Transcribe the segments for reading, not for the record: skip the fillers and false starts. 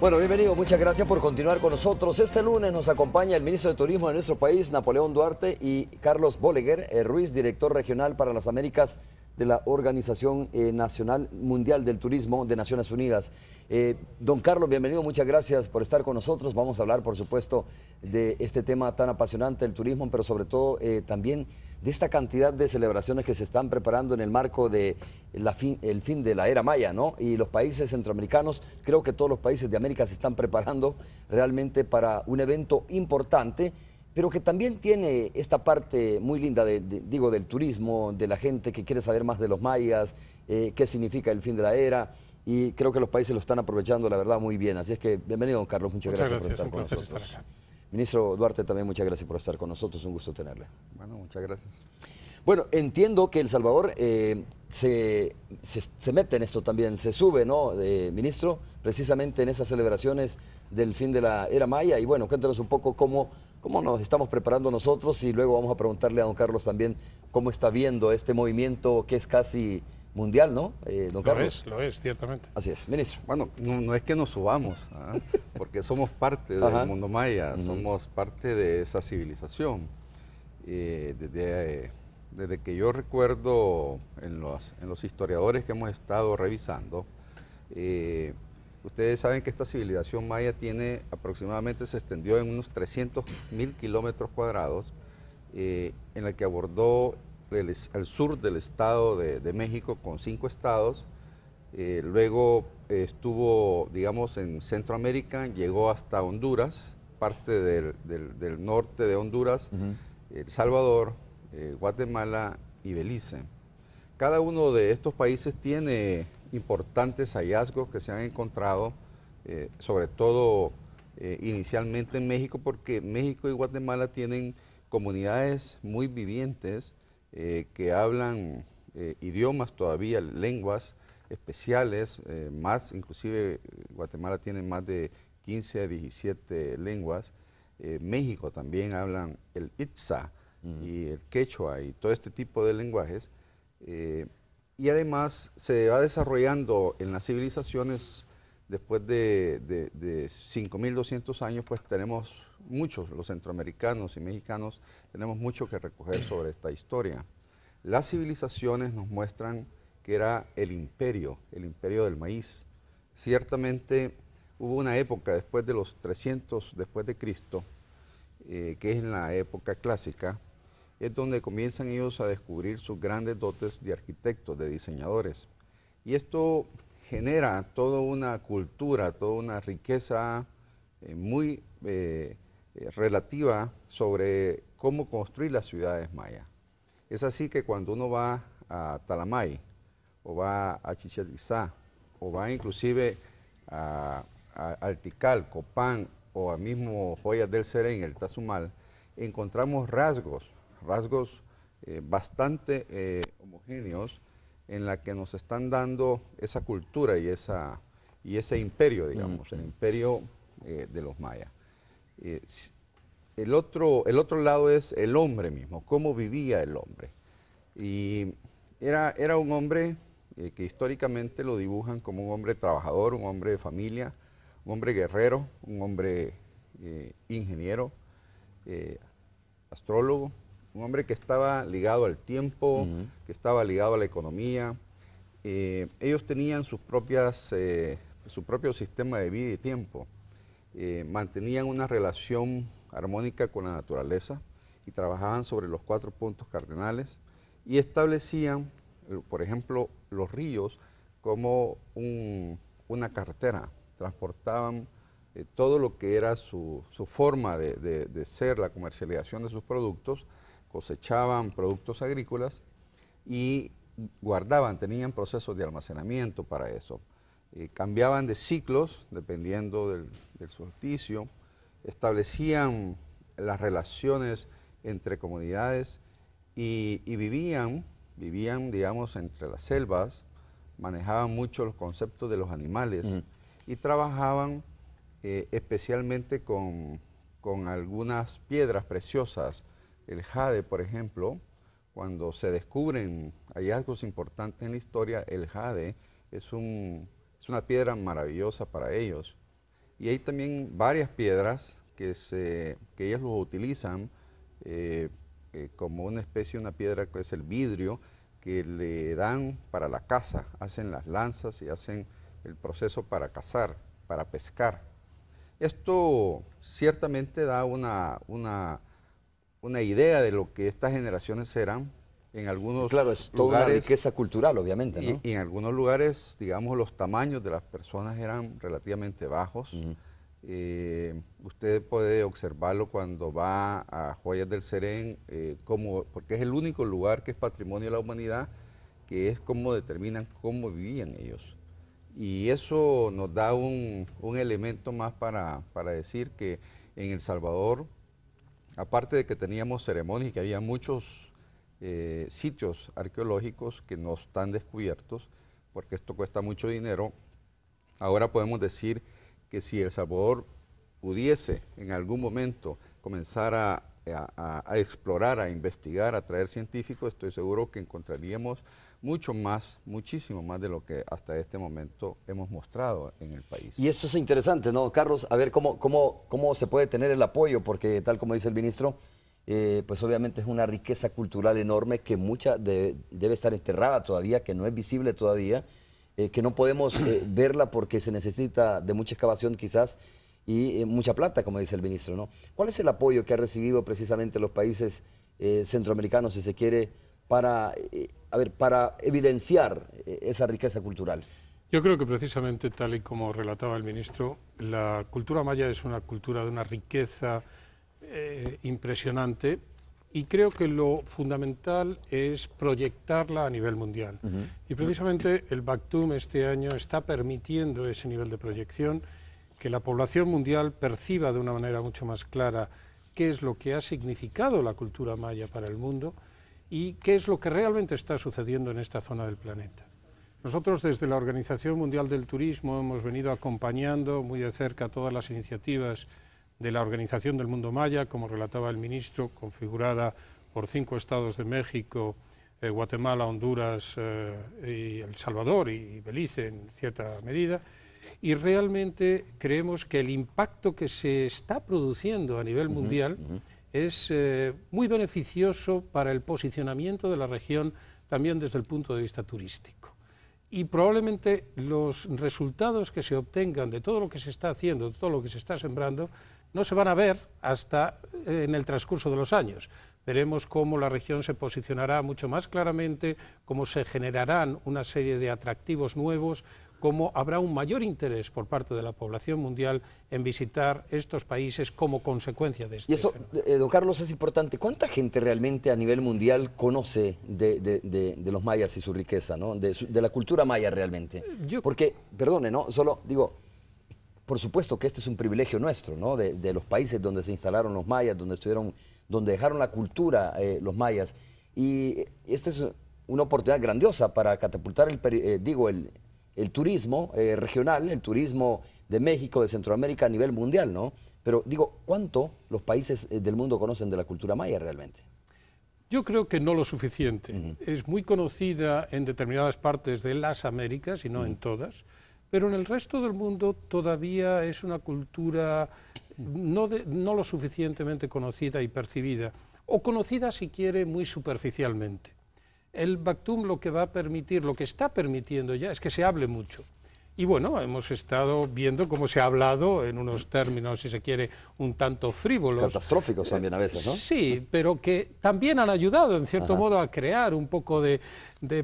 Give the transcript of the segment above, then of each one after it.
Bueno, bienvenido, muchas gracias por continuar con nosotros. Este lunes nos acompaña el ministro de Turismo de nuestro país, Napoleón Duarte, y Carlos Bolleger Ruiz, director regional para las Américas de la Organización Nacional Mundial del Turismo de Naciones Unidas. Don Carlos, bienvenido, muchas gracias por estar con nosotros. Vamos a hablar, por supuesto, de este tema tan apasionante del turismo, pero sobre todo también de esta cantidad de celebraciones que se están preparando en el marco de el fin de la era maya, ¿no? Y los países centroamericanos, creo que todos los países de América se están preparando realmente para un evento importante, pero que también tiene esta parte muy linda, digo, del turismo, de la gente que quiere saber más de los mayas, qué significa el fin de la era, y creo que los países lo están aprovechando, la verdad, muy bien. Así es que, bienvenido, don Carlos, muchas gracias por estar con nosotros. Ministro Duarte, también muchas gracias por estar con nosotros, un gusto tenerle. Bueno, muchas gracias. Bueno, entiendo que El Salvador se mete en esto también, se sube, ¿no, ministro? Precisamente en esas celebraciones del fin de la era maya. Y bueno, cuéntanos un poco cómo nos estamos preparando nosotros y luego vamos a preguntarle a don Carlos también cómo está viendo este movimiento que es casi mundial, ¿no, don Carlos? Lo es, ciertamente. Así es, ministro. Bueno, no es que nos subamos, porque somos parte del mundo maya, somos parte de esa civilización. Desde que yo recuerdo en los historiadores que hemos estado revisando, ustedes saben que esta civilización maya tiene aproximadamente, se extendió en unos 300.000 kilómetros cuadrados, en la que abordó el sur del estado de México con 5 estados, luego estuvo, digamos, en Centroamérica, llegó hasta Honduras, parte del norte de Honduras, El Salvador, Guatemala y Belice. Cada uno de estos países tiene importantes hallazgos que se han encontrado, sobre todo inicialmente en México, porque México y Guatemala tienen comunidades muy vivientes que hablan idiomas todavía, lenguas especiales, más, inclusive Guatemala tiene más de 15 a 17 lenguas. México también hablan el Itza y el quechua y todo este tipo de lenguajes. Y además se va desarrollando en las civilizaciones, después de 5.200 años, pues tenemos muchos, los centroamericanos y mexicanos, tenemos mucho que recoger sobre esta historia. Las civilizaciones nos muestran que era el imperio del maíz. Ciertamente hubo una época después de los 300 después de Cristo, que es en la época clásica, es donde comienzan ellos a descubrir sus grandes dotes de arquitectos, de diseñadores. Y esto genera toda una cultura, toda una riqueza muy relativa sobre cómo construir las ciudades mayas. Es así que cuando uno va a Talamay, o va a Chichén Itzá, o va inclusive al Tikal, Copán, o al mismo Joyas del Serén, el Tazumal, encontramos rasgos bastante homogéneos en la que nos están dando esa cultura y ese imperio, digamos, el imperio de los mayas. El otro lado es el hombre mismo, cómo vivía el hombre. Y era un hombre que históricamente lo dibujan como un hombre trabajador, un hombre de familia, un hombre guerrero, un hombre ingeniero, astrólogo, un hombre que estaba ligado al tiempo, que estaba ligado a la economía. Ellos tenían su propio sistema de vida y tiempo. Mantenían una relación armónica con la naturaleza y trabajaban sobre los 4 puntos cardinales y establecían, por ejemplo, los ríos como una carretera. Transportaban todo lo que era su forma de ser, la comercialización de sus productos, cosechaban productos agrícolas y guardaban, tenían procesos de almacenamiento para eso. Cambiaban de ciclos dependiendo del solsticio, establecían las relaciones entre comunidades y vivían, digamos, entre las selvas, manejaban mucho los conceptos de los animales y trabajaban especialmente con algunas piedras preciosas. El jade, por ejemplo, cuando se descubren hallazgos importantes en la historia, el jade es una piedra maravillosa para ellos. Y hay también varias piedras que ellas lo utilizan como una especie, una piedra que es el vidrio, que le dan para la caza, hacen las lanzas y hacen el proceso para cazar, para pescar. Esto ciertamente da una idea de lo que estas generaciones eran. En algunos claro, es toda lugares, una riqueza cultural, obviamente, ¿no? Y en algunos lugares, digamos, los tamaños de las personas eran relativamente bajos. Usted puede observarlo cuando va a Joyas del Serén, porque es el único lugar que es patrimonio de la humanidad, que es cómo determinan cómo vivían ellos. Y eso nos da un elemento más para decir que en El Salvador, aparte de que teníamos ceremonias y que había muchos sitios arqueológicos que no están descubiertos, porque esto cuesta mucho dinero, ahora podemos decir que si El Salvador pudiese en algún momento comenzar a explorar, a investigar, a traer científicos, estoy seguro que encontraríamos mucho más, muchísimo más de lo que hasta este momento hemos mostrado en el país. Y eso es interesante, ¿no, Carlos? A ver cómo se puede tener el apoyo, porque tal como dice el ministro, pues obviamente es una riqueza cultural enorme que mucha debe estar enterrada todavía, que no es visible todavía, que no podemos verla porque se necesita de mucha excavación quizás y mucha plata, como dice el ministro, ¿no? ¿Cuál es el apoyo que ha recibido precisamente los países centroamericanos, si se quiere, para evidenciar esa riqueza cultural? Yo creo que precisamente, tal y como relataba el ministro, la cultura maya es una cultura de una riqueza impresionante, y creo que lo fundamental es proyectarla a nivel mundial. Y precisamente el Bactum este año está permitiendo ese nivel de proyección, que la población mundial perciba de una manera mucho más clara qué es lo que ha significado la cultura maya para el mundo y qué es lo que realmente está sucediendo en esta zona del planeta. Nosotros desde la Organización Mundial del Turismo hemos venido acompañando muy de cerca todas las iniciativas de la Organización del Mundo Maya, como relataba el ministro, configurada por 5 estados de México, Guatemala, Honduras y El Salvador y Belice en cierta medida, y realmente creemos que el impacto que se está produciendo a nivel mundial es muy beneficioso para el posicionamiento de la región también desde el punto de vista turístico. Y probablemente los resultados que se obtengan de todo lo que se está haciendo, de todo lo que se está sembrando, no se van a ver hasta en el transcurso de los años. Veremos cómo la región se posicionará mucho más claramente, cómo se generarán una serie de atractivos nuevos, cómo habrá un mayor interés por parte de la población mundial en visitar estos países como consecuencia de este fenómeno. Y eso, don Carlos, es importante. ¿Cuánta gente realmente a nivel mundial conoce de los mayas y su riqueza, ¿no? de la cultura maya realmente? Porque, perdone, ¿no? Solo digo, por supuesto que este es un privilegio nuestro, ¿no? de los países donde se instalaron los mayas, donde dejaron la cultura los mayas. Y esta es una oportunidad grandiosa para catapultar el turismo regional, el turismo de México, de Centroamérica a nivel mundial, ¿no? Pero digo, ¿cuánto los países del mundo conocen de la cultura maya realmente? Yo creo que no lo suficiente. Es muy conocida en determinadas partes de las Américas y no en todas, pero en el resto del mundo todavía es una cultura no lo suficientemente conocida y percibida, o conocida si quiere muy superficialmente. El Bactum lo que va a permitir, lo que está permitiendo ya, es que se hable mucho. Y bueno, hemos estado viendo cómo se ha hablado en unos términos, si se quiere, un tanto frívolos. Catastróficos también a veces, ¿no? Sí, pero que también han ayudado, en cierto modo, a crear un poco de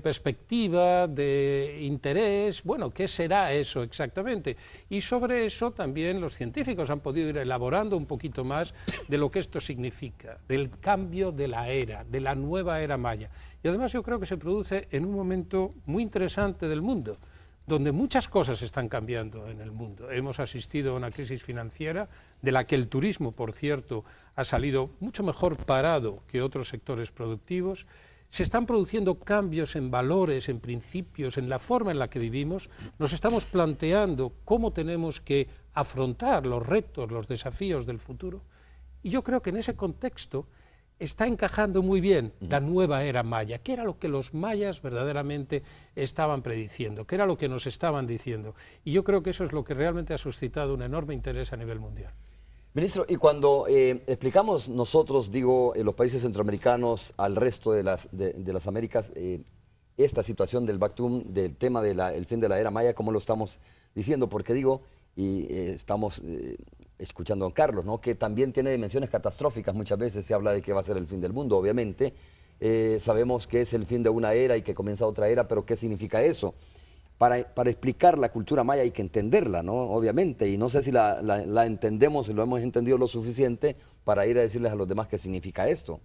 perspectiva, de interés. Bueno, ¿qué será eso exactamente? Y sobre eso también los científicos han podido ir elaborando un poquito más de lo que esto significa, del cambio de la era, de la nueva era maya. Y además yo creo que se produce en un momento muy interesante del mundo, donde muchas cosas están cambiando en el mundo. Hemos asistido a una crisis financiera de la que el turismo, por cierto, ha salido mucho mejor parado que otros sectores productivos. Se están produciendo cambios en valores, en principios, en la forma en la que vivimos. Nos estamos planteando cómo tenemos que afrontar los retos, los desafíos del futuro. Y yo creo que en ese contexto está encajando muy bien la nueva era maya, que era lo que los mayas verdaderamente estaban prediciendo, que era lo que nos estaban diciendo. Y yo creo que eso es lo que realmente ha suscitado un enorme interés a nivel mundial. Ministro, y cuando explicamos nosotros, digo, los países centroamericanos al resto de las Américas, esta situación del Bactum, del tema del fin de la era maya, ¿cómo lo estamos diciendo? Porque digo, y estamos escuchando a don Carlos, ¿no?, que también tiene dimensiones catastróficas. Muchas veces se habla de que va a ser el fin del mundo, obviamente. Sabemos que es el fin de una era y que comienza otra era, pero ¿qué significa eso? Para explicar la cultura maya hay que entenderla, ¿no?, obviamente, y no sé si la entendemos y lo hemos entendido lo suficiente para ir a decirles a los demás qué significa esto.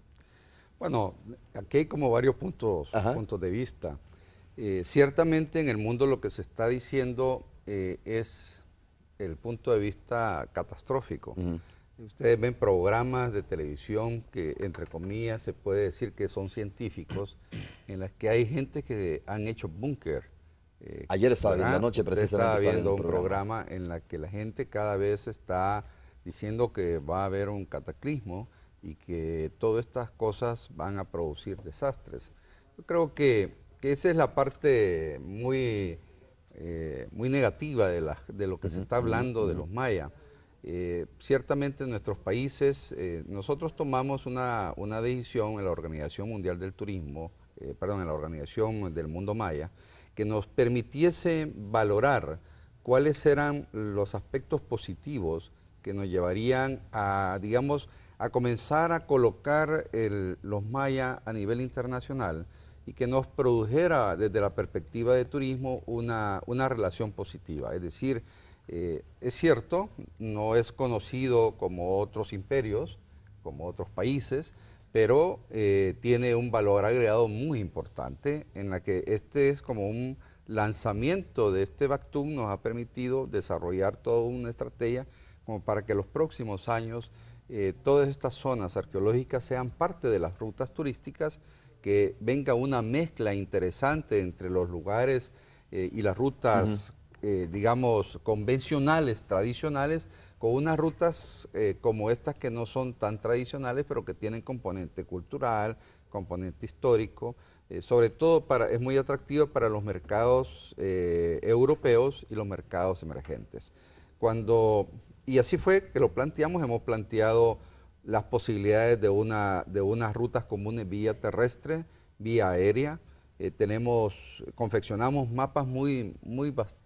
Bueno, aquí hay como varios puntos de vista. Ciertamente en el mundo lo que se está diciendo es el punto de vista catastrófico. Ustedes ven programas de televisión que, entre comillas, se puede decir que son científicos, en las que hay gente que han hecho búnker. Ayer estaba viendo, anoche precisamente estaba viendo un programa en la que la gente cada vez está diciendo que va a haber un cataclismo y que todas estas cosas van a producir desastres. Yo creo que esa es la parte muy negativa de lo que se está hablando de los mayas. Ciertamente en nuestros países, nosotros tomamos una decisión en la Organización Mundial del Turismo, en la Organización del Mundo Maya, que nos permitiese valorar cuáles eran los aspectos positivos que nos llevarían a, digamos, a comenzar a colocar los mayas a nivel internacional y que nos produjera desde la perspectiva de turismo una relación positiva. Es decir, es cierto, no es conocido como otros imperios, como otros países, pero tiene un valor agregado muy importante en la que este es como un lanzamiento de este Bactum nos ha permitido desarrollar toda una estrategia como para que los próximos años todas estas zonas arqueológicas sean parte de las rutas turísticas, que venga una mezcla interesante entre los lugares y las rutas, digamos, convencionales, tradicionales, con unas rutas como estas que no son tan tradicionales, pero que tienen componente cultural, componente histórico, sobre todo es muy atractivo para los mercados europeos y los mercados emergentes. Y así fue que lo planteamos, hemos planteado las posibilidades de unas rutas comunes vía terrestre, vía aérea. Confeccionamos mapas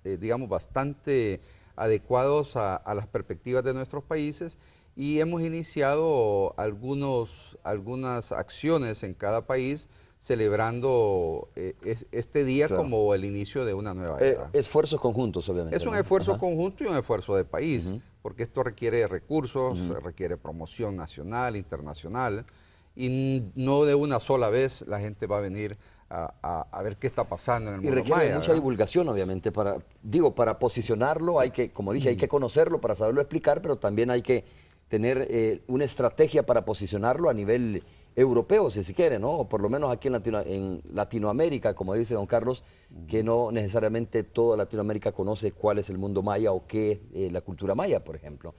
digamos, bastante adecuados a las perspectivas de nuestros países y hemos iniciado algunas acciones en cada país celebrando este día como el inicio de una nueva era. Esfuerzos conjuntos, obviamente. Es un esfuerzo conjunto y un esfuerzo de país, porque esto requiere recursos, requiere promoción nacional, internacional, y no de una sola vez la gente va a venir a ver qué está pasando en el mundo maya. Y requiere mucha divulgación, obviamente, para posicionarlo, hay que, como dije, hay que conocerlo para saberlo explicar, pero también hay que tener una estrategia para posicionarlo a nivel europeo, si se quiere, ¿no? O por lo menos aquí en Latinoamérica, como dice don Carlos, que no necesariamente toda Latinoamérica conoce cuál es el mundo maya o qué es la cultura maya, por ejemplo.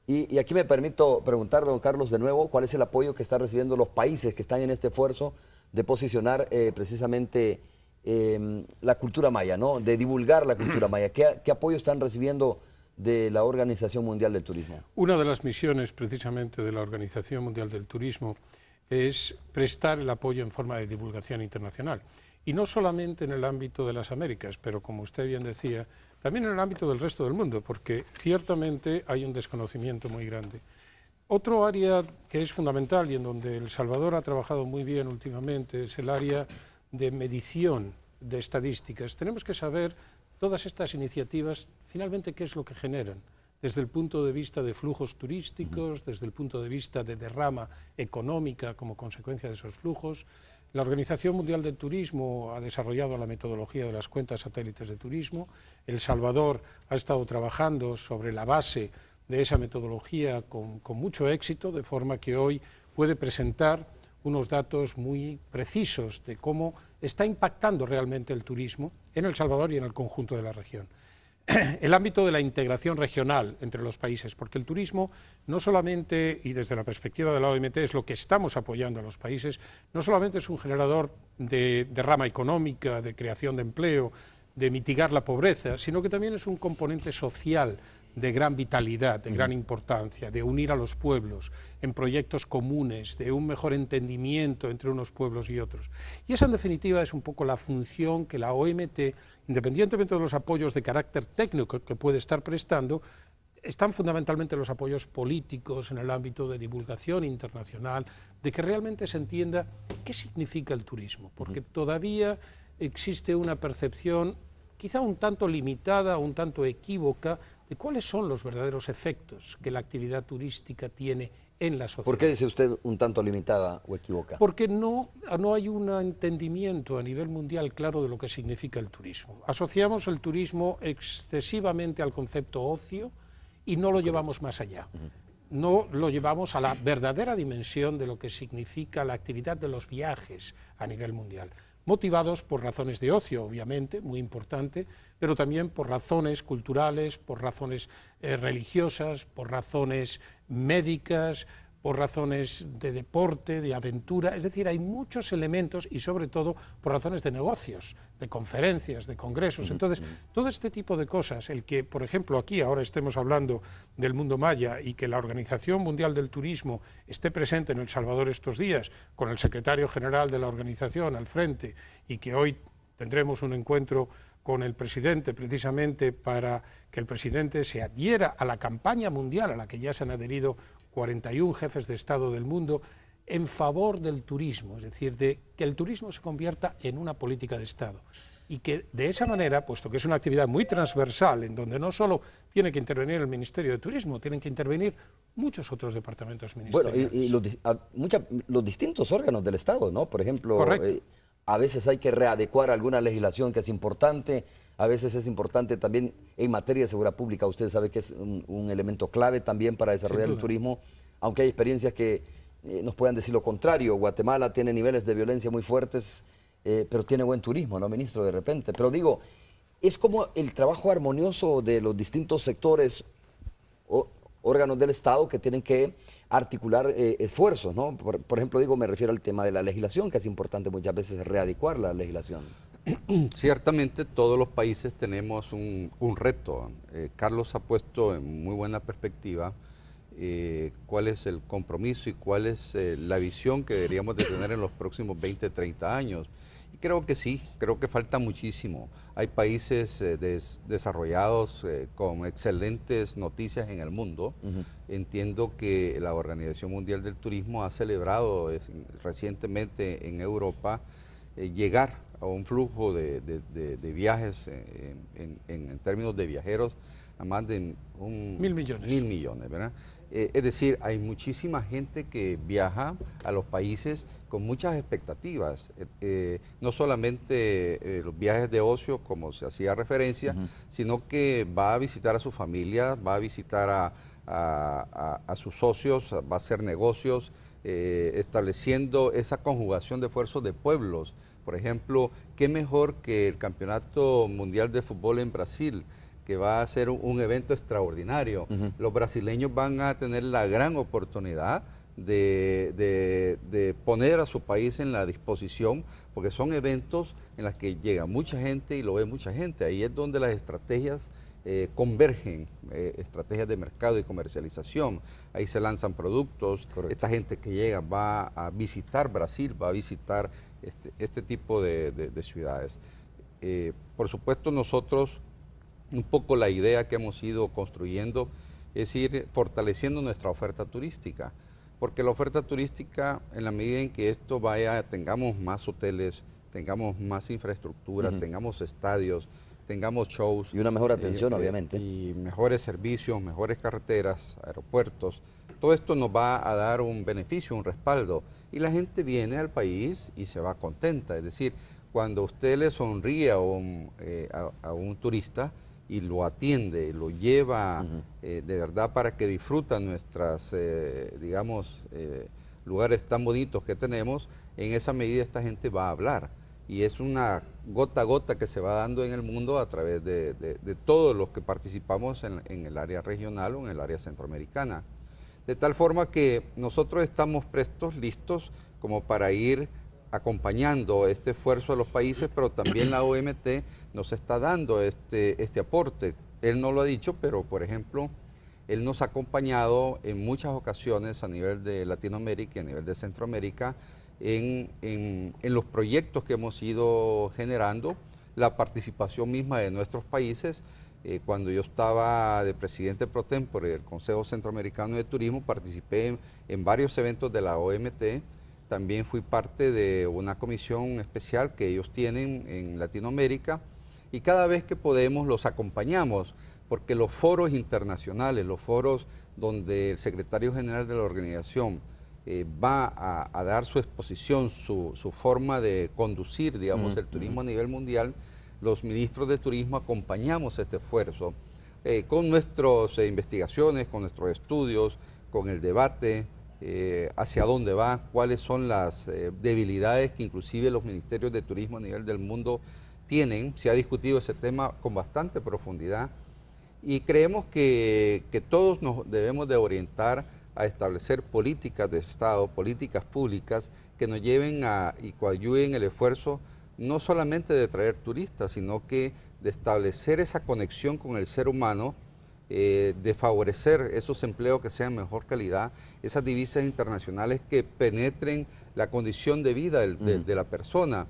Y aquí me permito preguntar, don Carlos, de nuevo, ¿cuál es el apoyo que están recibiendo los países que están en este esfuerzo de posicionar precisamente la cultura maya, ¿no?, de divulgar la cultura maya? ¿Qué apoyo están recibiendo de la Organización Mundial del Turismo? Una de las misiones precisamente de la Organización Mundial del Turismo es prestar el apoyo en forma de divulgación internacional. Y no solamente en el ámbito de las Américas, pero como usted bien decía, también en el ámbito del resto del mundo, porque ciertamente hay un desconocimiento muy grande. Otro área que es fundamental y en donde El Salvador ha trabajado muy bien últimamente es el área de medición de estadísticas. Tenemos que saber todas estas iniciativas, finalmente, qué es lo que generan, desde el punto de vista de flujos turísticos, desde el punto de vista de derrama económica como consecuencia de esos flujos. La Organización Mundial del Turismo ha desarrollado la metodología de las cuentas satélites de turismo. El Salvador ha estado trabajando sobre la base de esa metodología con mucho éxito, de forma que hoy puede presentar unos datos muy precisos de cómo está impactando realmente el turismo en El Salvador y en el conjunto de la región. el ámbito de la integración regional entre los países, porque el turismo no solamente, y desde la perspectiva de la OMT es lo que estamos apoyando a los países, no solamente es un generador de rama económica, de creación de empleo, de mitigar la pobreza, sino que también es un componente social de gran vitalidad, de gran importancia, de unir a los pueblos en proyectos comunes, de un mejor entendimiento entre unos pueblos y otros. Y esa, en definitiva, es un poco la función que la OMT, independientemente de los apoyos de carácter técnico que puede estar prestando, están fundamentalmente los apoyos políticos en el ámbito de divulgación internacional, de que realmente se entienda qué significa el turismo, porque todavía existe una percepción quizá un tanto limitada, un tanto equívoca, de cuáles son los verdaderos efectos que la actividad turística tiene en la sociedad. ¿Por qué dice usted un tanto limitada o equivocada? Porque no hay un entendimiento a nivel mundial claro de lo que significa el turismo. Asociamos el turismo excesivamente al concepto ocio y no lo llevamos más allá. No lo llevamos a la verdadera dimensión de lo que significa la actividad de los viajes a nivel mundial, motivados por razones de ocio, obviamente, muy importante, pero también por razones culturales, por razones religiosas, por razones médicas, por razones de deporte, de aventura, es decir, hay muchos elementos y sobre todo por razones de negocios, de conferencias, de congresos. Entonces, todo este tipo de cosas, el que, por ejemplo, aquí ahora estemos hablando del mundo maya y que la Organización Mundial del Turismo esté presente en El Salvador estos días, con el secretario general de la organización al frente, y que hoy tendremos un encuentro con el presidente precisamente para que el presidente se adhiera a la campaña mundial a la que ya se han adherido 41 jefes de Estado del mundo en favor del turismo, es decir, de que el turismo se convierta en una política de Estado y que de esa manera, puesto que es una actividad muy transversal en donde no solo tiene que intervenir el Ministerio de Turismo, tienen que intervenir muchos otros departamentos ministeriales. Bueno, y los distintos órganos del Estado, ¿no? Por ejemplo, a veces hay que readecuar alguna legislación que es importante, a veces es importante también en materia de seguridad pública. Usted sabe que es un elemento clave también para desarrollar el turismo, aunque hay experiencias que nos puedan decir lo contrario. Guatemala tiene niveles de violencia muy fuertes, pero tiene buen turismo, ¿no, ministro? De repente. Pero digo, es como el trabajo armonioso de los distintos sectores o órganos del Estado que tienen que articular esfuerzos, ¿no? Por ejemplo, digo, me refiero al tema de la legislación, que es importante muchas veces readecuar la legislación. Ciertamente todos los países tenemos un reto. Carlos ha puesto en muy buena perspectiva cuál es el compromiso y cuál es la visión que deberíamos de tener en los próximos 20, 30 años. Y creo que sí, creo que falta muchísimo. Hay países desarrollados con excelentes noticias en el mundo. Entiendo que la Organización Mundial del Turismo ha celebrado recientemente en Europa llegar a un flujo de viajes en términos de viajeros a más de 1.000 millones. 1.000 millones, ¿verdad? Es decir, hay muchísima gente que viaja a los países con muchas expectativas, no solamente los viajes de ocio, como se hacía referencia, sino que va a visitar a su familia, va a visitar a sus socios, va a hacer negocios, estableciendo esa conjugación de esfuerzos de pueblos. Por ejemplo, qué mejor que el Campeonato Mundial de Fútbol en Brasil, que va a ser un evento extraordinario. Los brasileños van a tener la gran oportunidad de poner a su país en la disposición, porque son eventos en los que llega mucha gente y lo ve mucha gente. Ahí es donde las estrategias convergen, estrategias de mercado y comercialización. Ahí se lanzan productos. Correcto. Esta gente que llega va a visitar Brasil, va a visitar este tipo de ciudades. Por supuesto, nosotros, un poco la idea que hemos ido construyendo es ir fortaleciendo nuestra oferta turística, porque la oferta turística, en la medida en que esto vaya, tengamos más hoteles, tengamos más infraestructura, tengamos estadios, tengamos shows. Y una mejor atención, obviamente. Y mejores servicios, mejores carreteras, aeropuertos. Todo esto nos va a dar un beneficio, un respaldo. Y la gente viene al país y se va contenta. Es decir, cuando usted le sonríe a un turista y lo atiende, lo lleva de verdad para que disfruta nuestras, digamos, lugares tan bonitos que tenemos, en esa medida esta gente va a hablar. y es una gota a gota que se va dando en el mundo a través de todos los que participamos en el área regional o en el área centroamericana. De tal forma que nosotros estamos prestos, listos, como para ir acompañando este esfuerzo de los países, pero también la OMT nos está dando este aporte. Él no lo ha dicho, pero por ejemplo, él nos ha acompañado en muchas ocasiones a nivel de Latinoamérica y a nivel de Centroamérica en los proyectos que hemos ido generando, la participación misma de nuestros países. Cuando yo estaba de presidente pro tempore del Consejo Centroamericano de Turismo, participé en varios eventos de la OMT. También fui parte de una comisión especial que ellos tienen en Latinoamérica, y cada vez que podemos los acompañamos, porque los foros internacionales, los foros donde el secretario general de la organización va a dar su exposición, su forma de conducir, digamos, el turismo a nivel mundial, los ministros de turismo acompañamos este esfuerzo con nuestras investigaciones, con nuestros estudios, con el debate, hacia dónde va, cuáles son las debilidades que inclusive los ministerios de turismo a nivel del mundo tienen. Se ha discutido ese tema con bastante profundidad y creemos que todos nos debemos de orientar a establecer políticas de Estado, políticas públicas que nos lleven y coadyuven el esfuerzo no solamente de traer turistas, sino que de establecer esa conexión con el ser humano, de favorecer esos empleos que sean de mejor calidad, esas divisas internacionales que penetren la condición de vida de la persona.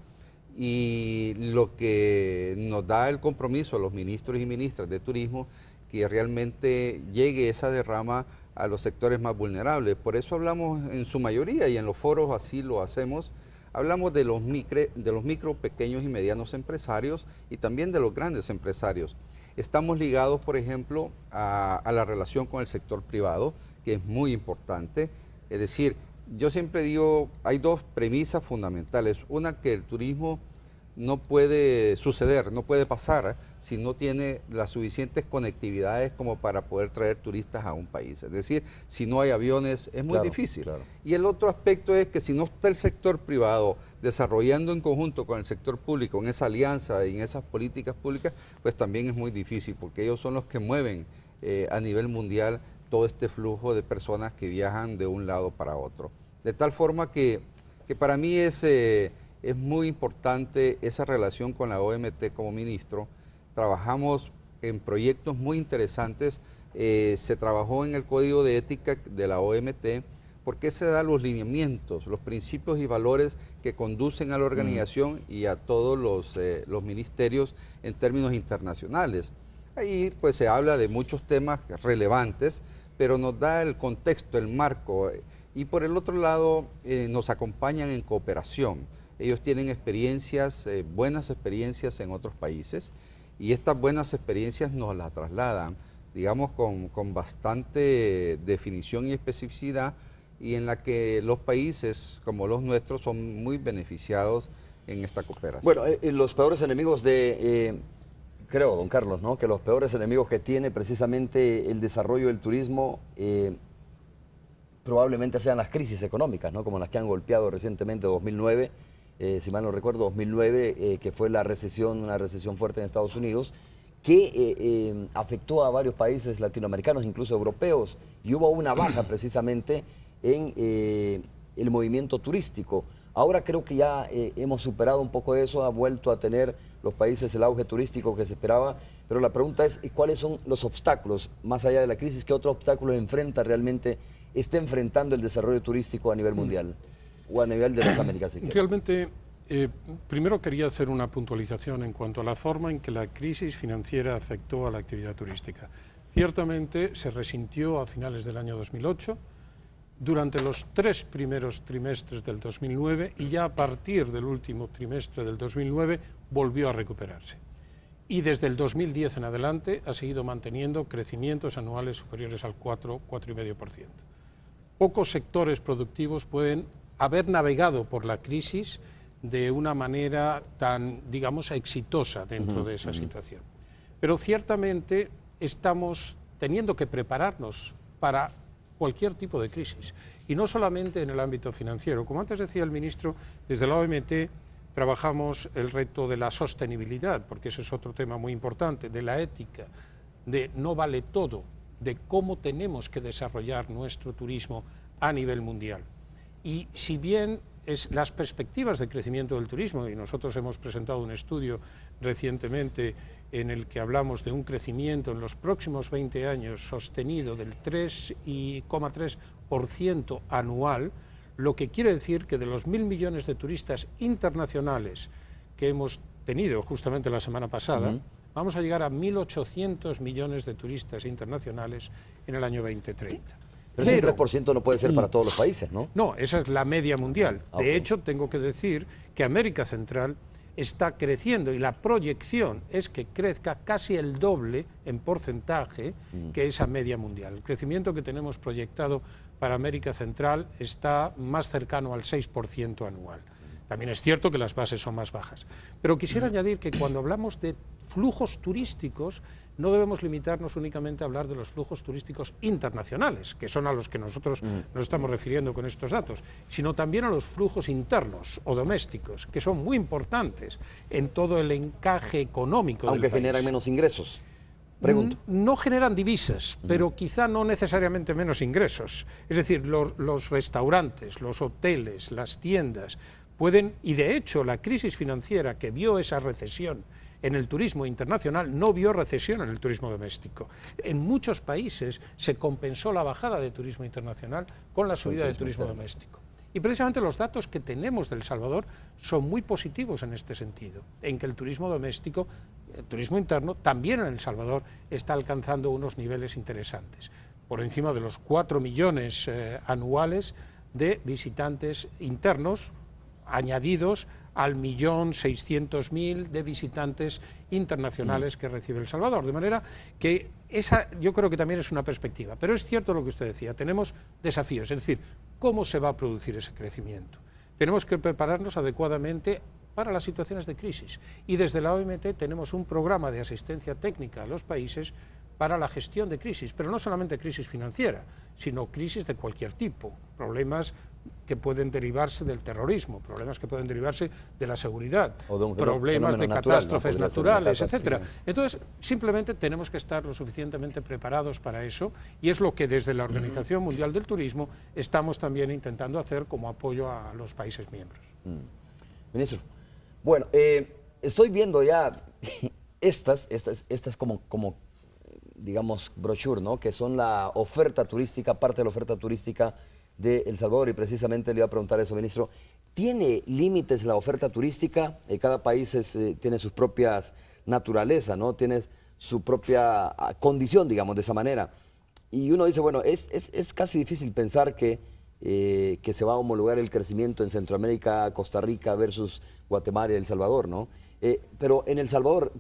Y lo que nos da el compromiso a los ministros y ministras de turismo, que realmente llegue esa derrama a los sectores más vulnerables. Por eso hablamos en su mayoría, y en los foros así lo hacemos, hablamos de los micro, pequeños y medianos empresarios y también de los grandes empresarios. Estamos ligados, por ejemplo, a la relación con el sector privado, que es muy importante. Es decir, yo siempre digo, hay dos premisas fundamentales. Una, que el turismo no puede suceder, no puede pasar si no tiene las suficientes conectividades como para poder traer turistas a un país. Es decir, si no hay aviones es muy difícil. Claro. Y el otro aspecto es que si no está el sector privado desarrollando en conjunto con el sector público, en esa alianza y en esas políticas públicas, pues también es muy difícil, porque ellos son los que mueven a nivel mundial todo este flujo de personas que viajan de un lado para otro. De tal forma que para mí es muy importante esa relación con la OMT como ministro. Trabajamos en proyectos muy interesantes. Se trabajó en el Código de Ética de la OMT, porque se dan los lineamientos, los principios y valores que conducen a la organización y a todos los ministerios en términos internacionales. Ahí pues se habla de muchos temas relevantes, pero nos da el contexto, el marco. Y por el otro lado nos acompañan en cooperación. Ellos tienen experiencias, buenas experiencias en otros países, y estas buenas experiencias nos las trasladan, digamos, con bastante definición y especificidad, y en la que los países como los nuestros son muy beneficiados en esta cooperación. Bueno, los peores enemigos creo, don Carlos, ¿no?, que los peores enemigos que tiene precisamente el desarrollo del turismo probablemente sean las crisis económicas, ¿no?, como las que han golpeado recientemente 2009, si mal no recuerdo, 2009, que fue una recesión fuerte en Estados Unidos, que afectó a varios países latinoamericanos, incluso europeos, y hubo una baja precisamente en el movimiento turístico. Ahora creo que ya hemos superado un poco eso, ha vuelto a tener los países el auge turístico que se esperaba, pero la pregunta es, ¿cuáles son los obstáculos, más allá de la crisis, qué otros obstáculos está enfrentando el desarrollo turístico a nivel mundial o a nivel de las Américas? Realmente, primero quería hacer una puntualización en cuanto a la forma en que la crisis financiera afectó a la actividad turística. Ciertamente se resintió a finales del año 2008, durante los 3 primeros trimestres del 2009, y ya a partir del último trimestre del 2009 volvió a recuperarse. Y desde el 2010 en adelante ha seguido manteniendo crecimientos anuales superiores al 4,5%. Pocos sectores productivos pueden haber navegado por la crisis de una manera tan, digamos, exitosa dentro de esa situación. Pero ciertamente estamos teniendo que prepararnos para cualquier tipo de crisis, y no solamente en el ámbito financiero. Como antes decía el ministro, desde la OMT trabajamos el reto de la sostenibilidad, porque ese es otro tema muy importante, de la ética, de no vale todo, de cómo tenemos que desarrollar nuestro turismo a nivel mundial. Y si bien las perspectivas de crecimiento del turismo, y nosotros hemos presentado un estudio recientemente en el que hablamos de un crecimiento en los próximos 20 años sostenido del 3,3% anual, lo que quiere decir que de los 1.000 millones de turistas internacionales que hemos tenido justamente la semana pasada, vamos a llegar a 1.800 millones de turistas internacionales en el año 2030. Pero ese 3% no puede ser para todos los países, ¿no? No, esa es la media mundial. De hecho, tengo que decir que América Central está creciendo y la proyección es que crezca casi el doble en porcentaje que esa media mundial. El crecimiento que tenemos proyectado para América Central está más cercano al 6% anual. También es cierto que las bases son más bajas. Pero quisiera añadir que cuando hablamos de flujos turísticos, no debemos limitarnos únicamente a hablar de los flujos turísticos internacionales, que son a los que nosotros nos estamos refiriendo con estos datos, sino también a los flujos internos o domésticos, que son muy importantes en todo el encaje económico del país. Aunque generan menos ingresos. Pregunto. No generan divisas, pero quizá no necesariamente menos ingresos. Es decir, los restaurantes, los hoteles, las tiendas pueden, y de hecho la crisis financiera que vio esa recesión en el turismo internacional no vio recesión en el turismo doméstico. En muchos países se compensó la bajada de turismo internacional con la subida de turismo doméstico. Y precisamente los datos que tenemos de El Salvador son muy positivos en este sentido, en que el turismo doméstico, el turismo interno, también en El Salvador está alcanzando unos niveles interesantes, por encima de los 4 millones anuales de visitantes internos, añadidos al 1.600.000 de visitantes internacionales que recibe El Salvador. De manera que esa yo creo que también es una perspectiva. Pero es cierto lo que usted decía, tenemos desafíos, es decir, ¿cómo se va a producir ese crecimiento? Tenemos que prepararnos adecuadamente para las situaciones de crisis. Y desde la OMT tenemos un programa de asistencia técnica a los países para la gestión de crisis, pero no solamente crisis financiera, sino crisis de cualquier tipo, problemas que pueden derivarse del terrorismo, problemas que pueden derivarse de la seguridad, o de un problemas de natural, catástrofes ¿no? naturales, etcétera. Entonces, simplemente tenemos que estar lo suficientemente preparados para eso, y es lo que desde la Organización Mundial del Turismo estamos también intentando hacer como apoyo a los países miembros. Ministro, bueno, estoy viendo ya estas como digamos, brochure, ¿no? Que son la oferta turística, parte de la oferta turística de El Salvador, y precisamente le iba a preguntar eso, ministro. ¿Tiene límites la oferta turística? Cada país tiene sus propias naturalezas, ¿no? Tiene su propia condición, digamos, de esa manera. Y uno dice, bueno, es casi difícil pensar que se va a homologar el crecimiento en Centroamérica, Costa Rica versus Guatemala y El Salvador, ¿no? Pero en El Salvador,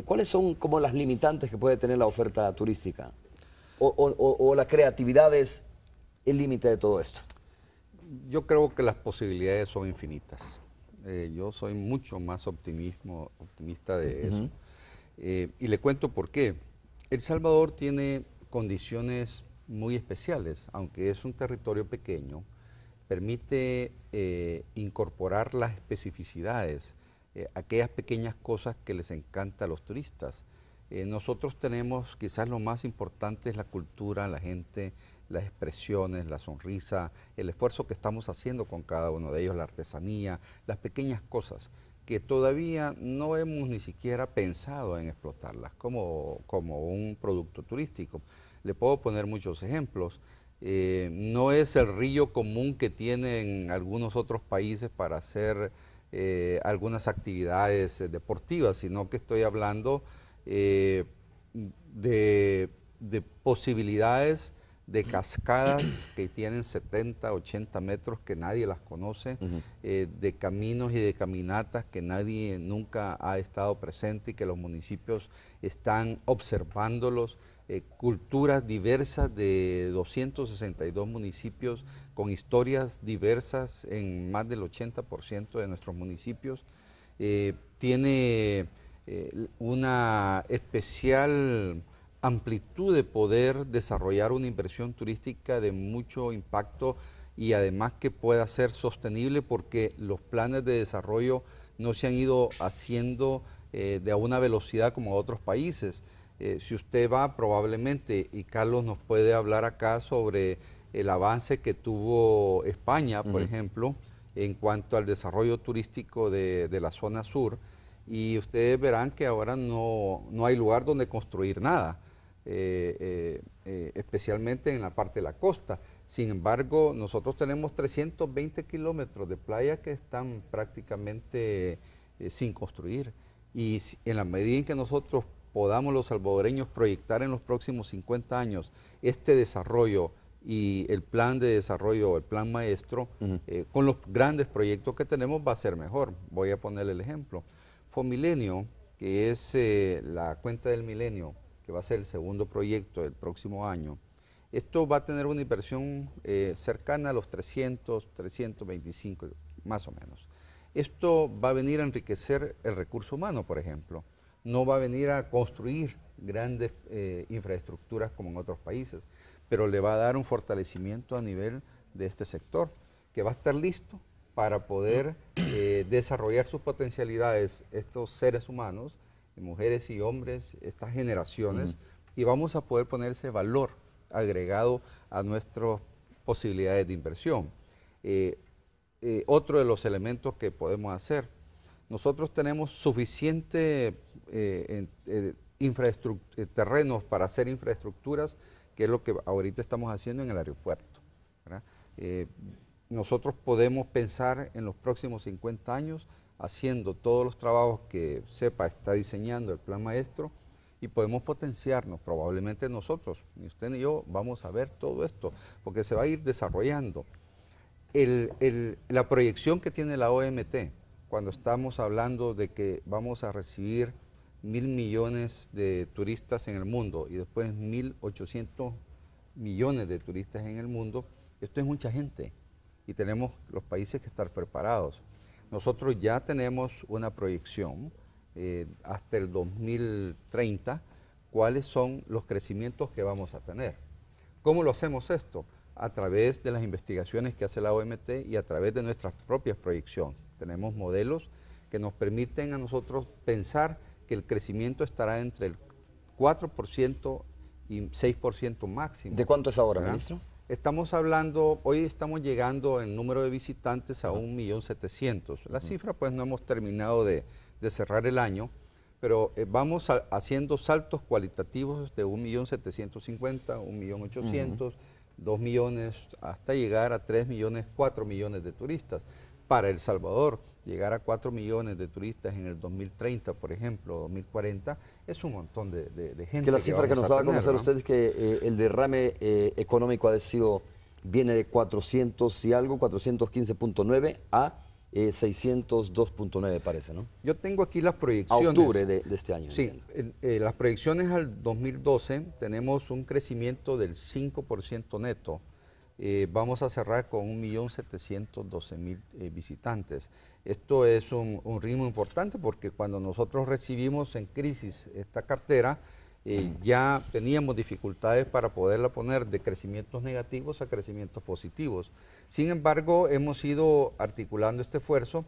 ¿cuáles son como las limitantes que puede tener la oferta turística? ¿O la creatividad es el límite de todo esto? Yo creo que las posibilidades son infinitas. Yo soy mucho más optimista de eso. Y le cuento por qué. El Salvador tiene condiciones muy especiales, aunque es un territorio pequeño, permite incorporar las especificidades, aquellas pequeñas cosas que les encanta a los turistas. Nosotros tenemos, quizás lo más importante es la cultura, la gente, las expresiones, la sonrisa, el esfuerzo que estamos haciendo con cada uno de ellos, la artesanía, las pequeñas cosas que todavía no hemos ni siquiera pensado en explotarlas como un producto turístico. Le puedo poner muchos ejemplos. No es el río común que tienen algunos otros países para hacer algunas actividades deportivas, sino que estoy hablando de posibilidades de cascadas que tienen 70, 80 metros que nadie las conoce, de caminos y de caminatas que nadie nunca ha estado presente y que los municipios están observándolos, culturas diversas de 262 municipios con historias diversas en más del 80% de nuestros municipios. Tiene una especial amplitud de poder desarrollar una inversión turística de mucho impacto y además que pueda ser sostenible porque los planes de desarrollo no se han ido haciendo de a una velocidad como otros países. Si usted va probablemente, y Carlos nos puede hablar acá sobre el avance que tuvo España, por ejemplo, en cuanto al desarrollo turístico de la zona sur, y ustedes verán que ahora no hay lugar donde construir nada, especialmente en la parte de la costa. Sin embargo, nosotros tenemos 320 kilómetros de playa que están prácticamente sin construir, y en la medida en que nosotros podamos los salvadoreños proyectar en los próximos 50 años este desarrollo y el plan de desarrollo, el plan maestro, con los grandes proyectos que tenemos va a ser mejor. Voy a ponerle el ejemplo. Fomilenio, que es la cuenta del milenio, que va a ser el segundo proyecto del próximo año, esto va a tener una inversión cercana a los 300, 325, más o menos. Esto va a venir a enriquecer el recurso humano, por ejemplo. No va a venir a construir grandes infraestructuras como en otros países, pero le va a dar un fortalecimiento a nivel de este sector, que va a estar listo para poder desarrollar sus potencialidades estos seres humanos, mujeres y hombres, estas generaciones, y vamos a poder poner ese valor agregado a nuestras posibilidades de inversión. Otro de los elementos que podemos hacer, nosotros tenemos suficiente terrenos para hacer infraestructuras, que es lo que ahorita estamos haciendo en el aeropuerto, ¿verdad? Nosotros podemos pensar en los próximos 50 años haciendo todos los trabajos que CEPA está diseñando, el plan maestro, y podemos potenciarnos. Probablemente nosotros, ni usted ni yo, vamos a ver todo esto, porque se va a ir desarrollando. La proyección que tiene la OMT, cuando estamos hablando de que vamos a recibir 1.000 millones de turistas en el mundo y después 1.800 millones de turistas en el mundo, esto es mucha gente y tenemos los países que estar preparados. Nosotros ya tenemos una proyección hasta el 2030, cuáles son los crecimientos que vamos a tener. ¿Cómo lo hacemos esto? A través de las investigaciones que hace la OMT y a través de nuestras propias proyecciones. Tenemos modelos que nos permiten a nosotros pensar que el crecimiento estará entre el 4% y 6% máximo. ¿De cuánto es ahora, ¿verdad? ministro? Estamos hablando, hoy estamos llegando en número de visitantes a 1.700.000. La cifra pues no hemos terminado de cerrar el año, pero vamos haciendo saltos cualitativos de 1.750.000, 1.800.000, 2 millones, hasta llegar a 3 millones, 4 millones de turistas. Para El Salvador, llegar a 4 millones de turistas en el 2030, por ejemplo, 2040, es un montón de gente. Que la cifra que nos daba a conocer, ¿no?, usted es que el derrame económico viene de 400 y algo, 415.9 a 602.9 parece, ¿no? Yo tengo aquí las proyecciones. A octubre de este año. Sí, las proyecciones al 2012 tenemos un crecimiento del 5% neto. Vamos a cerrar con 1.712.000 visitantes. Esto es un ritmo importante porque cuando nosotros recibimos en crisis esta cartera, ya teníamos dificultades para poderla poner de crecimientos negativos a crecimientos positivos. Sin embargo, hemos ido articulando este esfuerzo.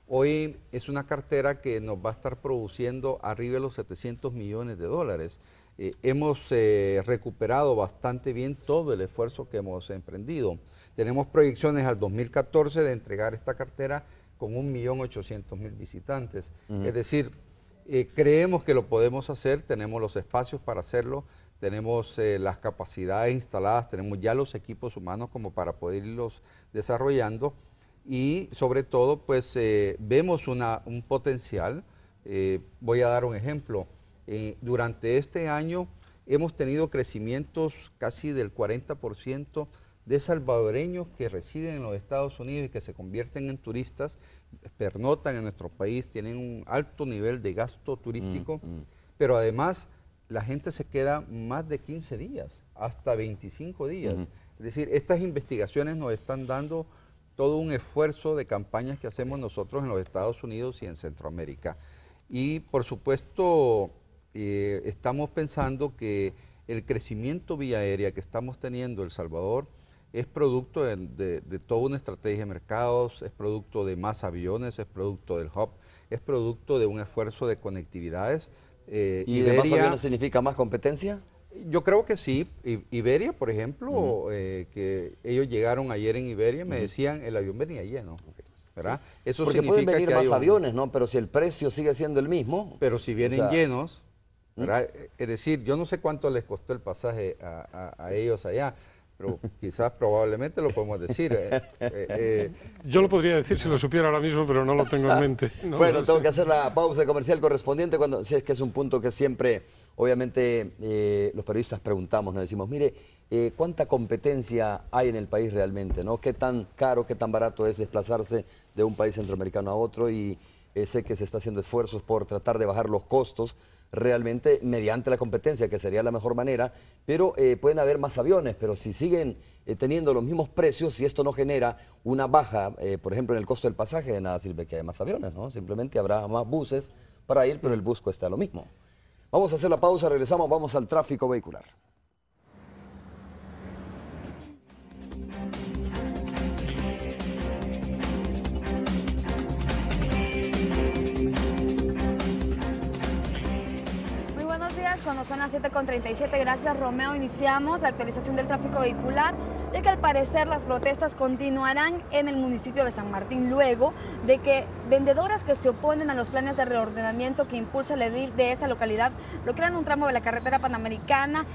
Hoy es una cartera que nos va a estar produciendo arriba de los 700 millones de dólares. Hemos recuperado bastante bien todo el esfuerzo que hemos emprendido. Tenemos proyecciones al 2014 de entregar esta cartera con 1.800.000 visitantes. Es decir, creemos que lo podemos hacer, tenemos los espacios para hacerlo, tenemos las capacidades instaladas, tenemos ya los equipos humanos como para poder irlos desarrollando y sobre todo pues vemos un potencial. Voy a dar un ejemplo. Durante este año hemos tenido crecimientos casi del 40% de salvadoreños que residen en los Estados Unidos y que se convierten en turistas, pernotan en nuestro país, tienen un alto nivel de gasto turístico, pero además la gente se queda más de 15 días, hasta 25 días. Es decir, estas investigaciones nos están dando todo un esfuerzo de campañas que hacemos nosotros en los Estados Unidos y en Centroamérica. Y por supuesto, estamos pensando que el crecimiento vía aérea que estamos teniendo en El Salvador es producto de toda una estrategia de mercados, es producto de más aviones, es producto del hub, es producto de un esfuerzo de conectividades. ¿Y de más aviones significa más competencia? Yo creo que sí. Iberia, por ejemplo, que ellos llegaron ayer en Iberia, me decían el avión venía lleno. ¿Verdad? Eso porque significa pueden venir que más aviones, ¿no? Pero si el precio sigue siendo el mismo. Pero si vienen llenos, ¿verdad? Es decir, yo no sé cuánto les costó el pasaje a ellos allá, pero quizás probablemente lo podemos decir. Yo lo podría decir si lo supiera ahora mismo, pero no lo tengo en mente. No, bueno, tengo que hacer la pausa comercial correspondiente, si es que es un punto que siempre, obviamente, los periodistas preguntamos, nos decimos, mire, ¿cuánta competencia hay en el país realmente, ¿no? ¿Qué tan caro, qué tan barato es desplazarse de un país centroamericano a otro? Y sé que se está haciendo esfuerzos por tratar de bajar los costos realmente mediante la competencia, que sería la mejor manera, pero pueden haber más aviones, pero si siguen teniendo los mismos precios, si esto no genera una baja, por ejemplo, en el costo del pasaje, de nada sirve que haya más aviones, ¿no? Simplemente habrá más buses para ir, pero el bus cuesta lo mismo. Vamos a hacer la pausa, regresamos, vamos al tráfico vehicular. Cuando son las 7:37, gracias Romeo, iniciamos la actualización del tráfico vehicular, ya que al parecer las protestas continuarán en el municipio de San Martín, luego de que vendedoras que se oponen a los planes de reordenamiento que impulsa el edil de esa localidad bloquearon un tramo de la carretera panamericana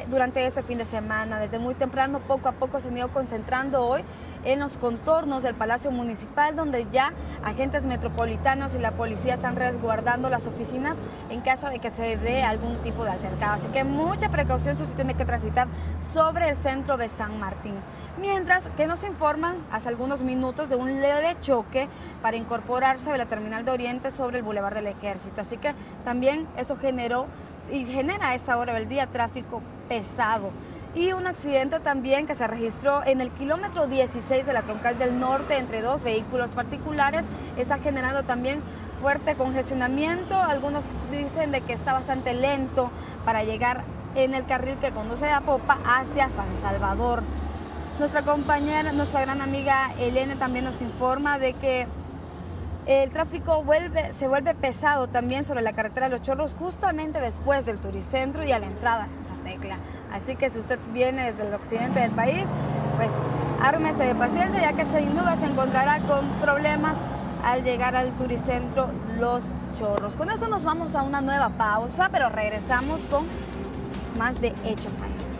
durante este fin de semana. Desde muy temprano, poco a poco se han ido concentrando hoy en los contornos del Palacio Municipal, donde ya agentes metropolitanos y la policía están resguardando las oficinas en caso de que se dé algún tipo de altercado. Así que mucha precaución si se tiene que transitar sobre el centro de San Martín. Mientras que nos informan hace algunos minutos de un leve choque para incorporarse de la Terminal de Oriente sobre el Boulevard del Ejército. Así que también eso generó y genera a esta hora del día tráfico pesado. Y un accidente también que se registró en el kilómetro 16 de la Troncal del Norte entre dos vehículos particulares. Está generando también fuerte congestionamiento. Algunos dicen de que está bastante lento para llegar en el carril que conduce de Apopa hacia San Salvador. Nuestra compañera, nuestra gran amiga Elena también nos informa de que el tráfico se vuelve pesado también sobre la carretera de Los Chorros justamente después del Turicentro y a la entrada a Santa Tecla. Así que si usted viene desde el occidente del país, pues ármese de paciencia, ya que sin duda se encontrará con problemas al llegar al Turicentro Los Chorros. Con esto nos vamos a una nueva pausa, pero regresamos con más de Hechos Ahí.